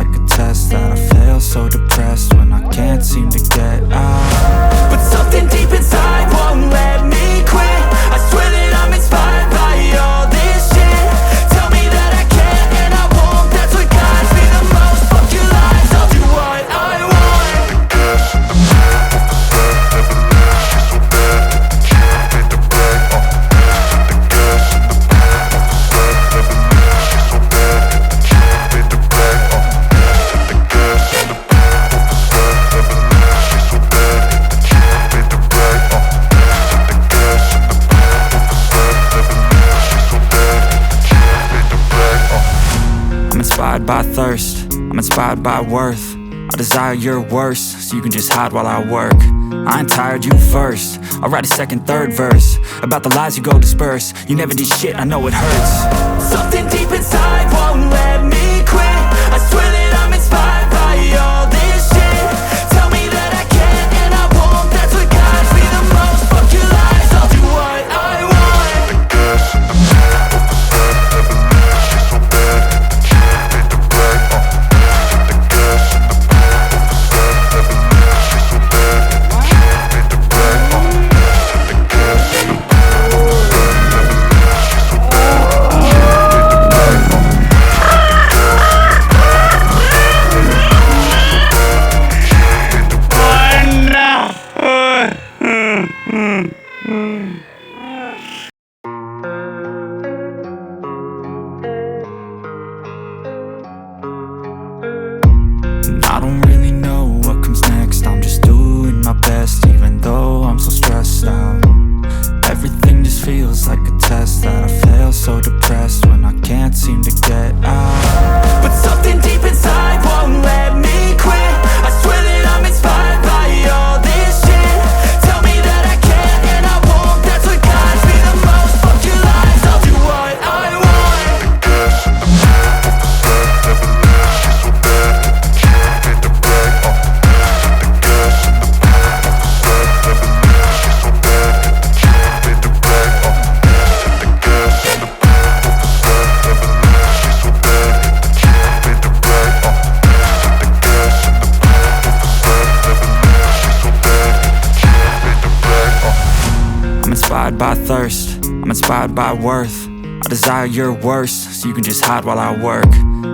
like a test that I fail, so depressed when I can't seem to get out. But something deep inside won't let me quit. I swear that I'm inspired by all this shit. Tell me that I can and I won't, that's what guides me the most. Fuck your lies, I'll do what I want. I'm inspired by thirst, I'm inspired by worth. I desire your worst, so you can just hide while I work. I ain't tired, you first. I'll write a second, third verse about the lies you go disperse. You never did shit, I know it hurts. Something deep inside won't let me quit. I swear that I'm inspired by all this shit. Tell me that I can and I won't, that's what guides me the most. Fuck your lies, I'll do what I want. I don't really know what comes next. I'm just doing my best, even though I'm so stressed out. Everything just feels like a test that I fail, so depressed when I can't seem to get out. But something deep inside won't let me quit. I swear that I'm inspired by all this shit. Tell me that I can and I won't, that's what guides me the most. Fuck your lies, I'll do what I want. I'm inspired by thirst, I'm inspired by worth. I desire your worst, so you can just hide while I work.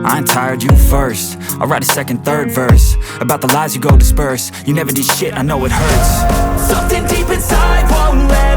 I ain't tired, you first. I'll write a second, third verse about the lies you go disperse. You never did shit, I know it hurts. Something deep inside won't let